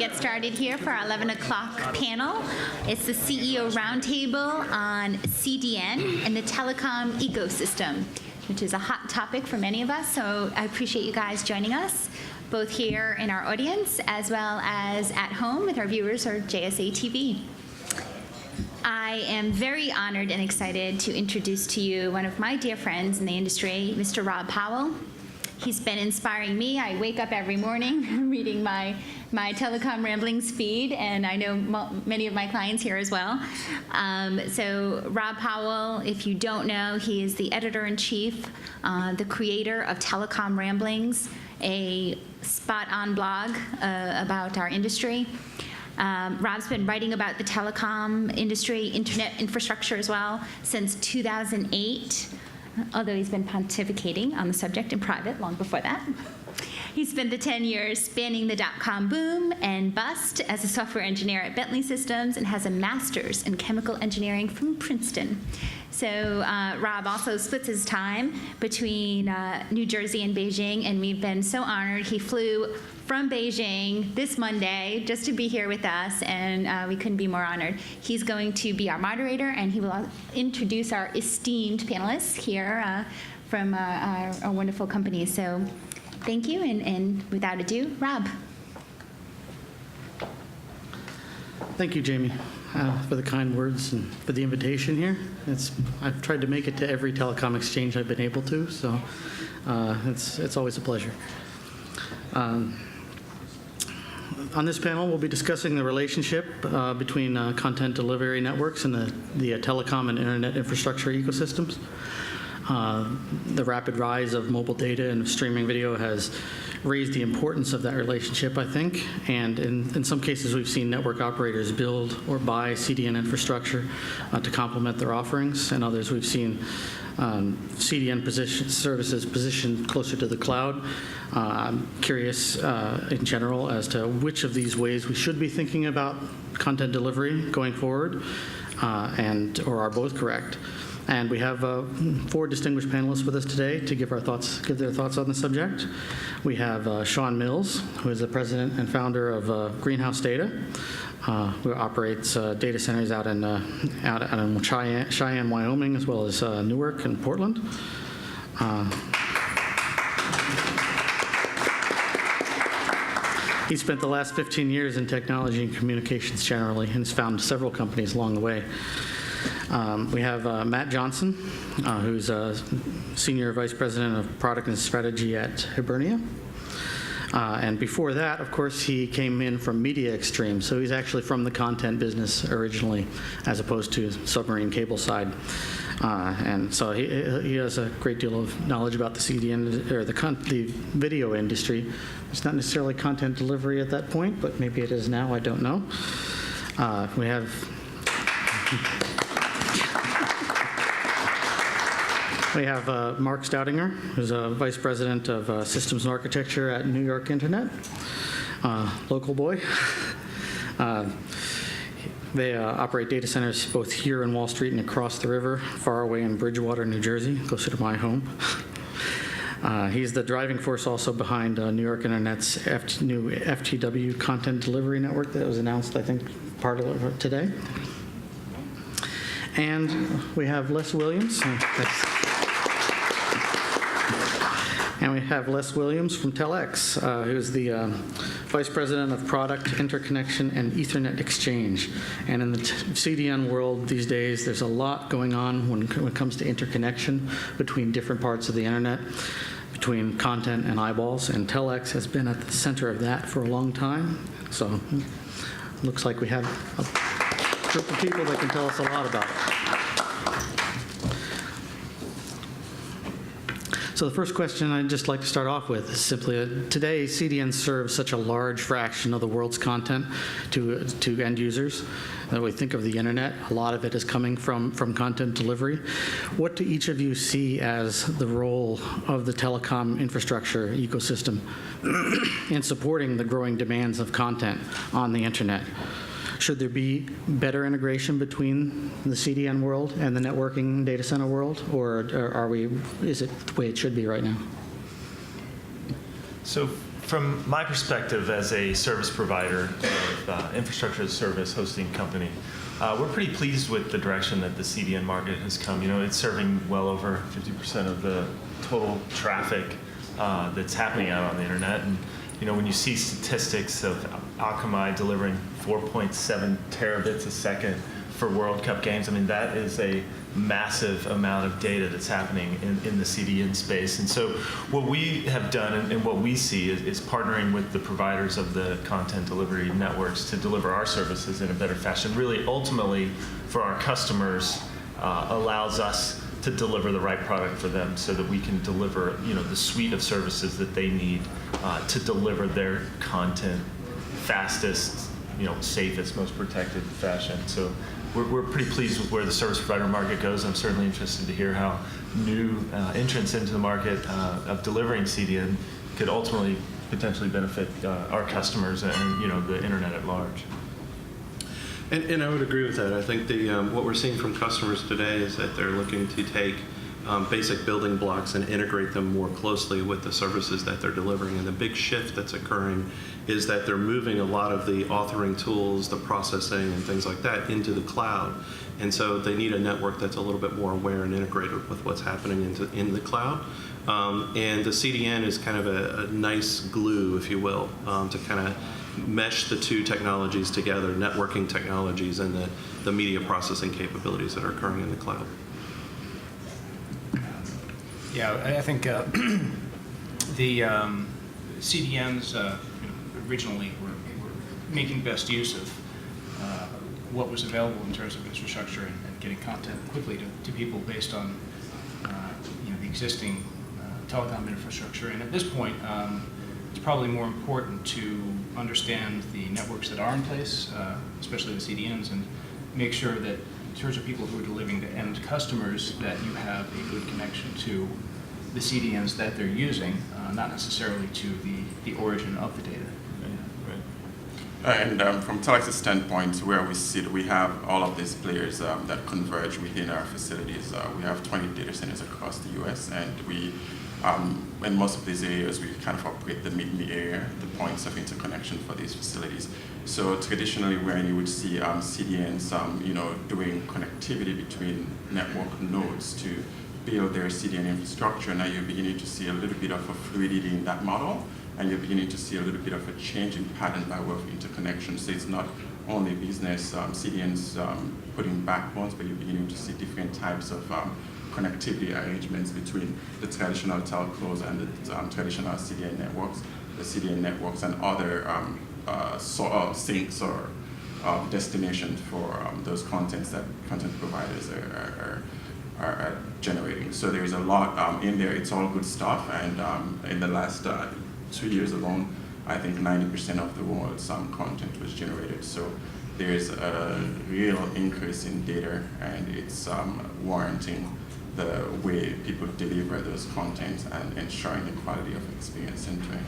get started here for our 11 o'clock panel. It's the CEO Roundtable on CDN and the telecom ecosystem, which is a hot topic for many of us. So I appreciate you guys joining us, both here in our audience as well as at home with our viewers or JSA TV. I am very honored and excited to introduce to you one of my dear friends in the industry, Mr. Rob Powell. He's been inspiring me. I wake up every morning reading my Telecom Ramblings feed, and I know many of my clients here as well. So Rob Powell, if you don't know, he is the editor-in-chief, the creator of Telecom Ramblings, a spot-on blog about our industry. Rob's been writing about the telecom industry, internet infrastructure as well, since 2008. Although he's been pontificating on the subject in private long before that. He spent the 10 years spanning the dot-com boom and bust as a software engineer at Bentley Systems and has a master's in chemical engineering from Princeton. So Rob also splits his time between New Jersey and Beijing, and we've been so honored. He flew from Beijing this Monday just to be here with us, and we couldn't be more honored. He's going to be our moderator, and he will introduce our esteemed panelists here from our wonderful company. So thank you, and without ado, Rob. Thank you, Jamie, for the kind words and for the invitation here. I've tried to make it to every telecom exchange I've been able to, so it's always a pleasure. On this panel, we'll be discussing the relationship between content delivery networks and the telecom and internet infrastructure ecosystems. The rapid rise of mobile data and streaming video has raised the importance of that relationship, I think, and in some cases we've seen network operators build or buy CDN infrastructure to complement their offerings, and others we've seen CDN services positioned closer to the cloud. I'm curious in general as to which of these ways we should be thinking about content delivery going forward, or are both correct. And we have 4 distinguished panelists with us today to give their thoughts on the subject. We have Shawn Mills, who is the president and founder of Greenhouse Data, who operates data centers out in Cheyenne, Wyoming, as well as Newark and Portland. He spent the last 15 years in technology and communications generally, and has founded several companies along the way. We have Matt Johnson, who's a Senior Vice President of Product and Strategy at Hibernia. And before that, of course, he came in from Media Extreme, so he's actually from the content business originally, as opposed to submarine cable side. And so he has a great deal of knowledge about the CDN, or the video industry. It's not necessarily content delivery at that point, but maybe it is now, I don't know. We have... We have Mark Staudinger, who's a Vice President of Systems and Architecture at New York Internet, local boy. They operate data centers both here in Wall Street and across the river, far away in Bridgewater, New Jersey, closer to my home. He's the driving force also behind New York Internet's new FTW content delivery network that was announced, I think, part of it today. And we have Les Williams. And we have Les Williams from Telx, who's the Vice President of Product, Interconnection, and Ethernet Exchange. And in the CDN world these days, there's a lot going on when it comes to interconnection between different parts of the internet, between content and eyeballs, and Telx has been at the center of that for a long time. So it looks like we have a group of people that can tell us a lot about it. So the first question I'd just like to start off with is simply, today CDN serves such a large fraction of the world's content to end users. When we think of the internet, a lot of it is coming from content delivery. What do each of you see as the role of the telecom infrastructure ecosystem in supporting the growing demands of content on the internet? Should there be better integration between the CDN world and the networking data center world, or is it the way it should be right now? So From my perspective as a service provider of infrastructure as a service hosting company, we're pretty pleased with the direction that the CDN market has come. You know, it's serving well over 50% of the total traffic that's happening out on the internet. And you know, when you see statistics of Akamai delivering 4.7 terabits a second for World Cup games, I mean, that is a massive amount of data that's happening in the CDN space. And so what we have done and what we see is partnering with the providers of the content delivery networks to deliver our services in a better fashion. Really, ultimately, for our customers, allows us to deliver the right product for them so that we can deliver, you know, the suite of services that they need to deliver their content fastest, you know, safest, most protected fashion. So we're pretty pleased with where the service provider market goes. I'm certainly interested to hear how new entrants into the market of delivering CDN could ultimately potentially benefit our customers and, you know, the internet at large. And I would agree with that. I think what we're seeing from customers today is that they're looking to take basic building blocks and integrate them more closely with the services that they're delivering. And the big shift that's occurring is that they're moving a lot of the authoring tools, the processing, and things like that into the cloud. And so they need a network that's a little bit more aware and integrated with what's happening in the cloud. And the CDN is kind of a nice glue, if you will, to kind of mesh the two technologies together, networking technologies and the media processing capabilities that are occurring in the cloud. Yeah, I think the CDNs originally were making best use of what was available in terms of infrastructure and getting content quickly to people based on you know, the existing telecom infrastructure. And at this point, it's probably more important to understand the networks that are in place, especially the CDNs, and make sure that in terms of people who are delivering to end customers, that you have a good connection to the CDNs that they're using, not necessarily to the origin of the data. And from Telx's standpoint, where we sit, we have all of these players that converge within our facilities. We have 20 data centers across the U.S., and we, in most of these areas, we kind of operate the mid area, the points of interconnection for these facilities. So traditionally, when you would see CDNs, you know, doing connectivity between network nodes to build their CDN infrastructure, now you're beginning to see a little bit of a fluidity in that model, and you're beginning to see a little bit of a change in pattern by way of interconnection. So it's not only business CDNs putting backbones, but you're beginning to see different types of connectivity arrangements between the traditional telcos and the traditional CDN networks, the CDN networks, and other sinks or destinations for those contents that content providers are generating. So there's a lot in there. It's all good stuff, and in the last 2 years alone, I think 90% of the world's content was generated. So there's a real increase in data, and it's warranting the way people deliver those contents and ensuring the quality of experience end to end.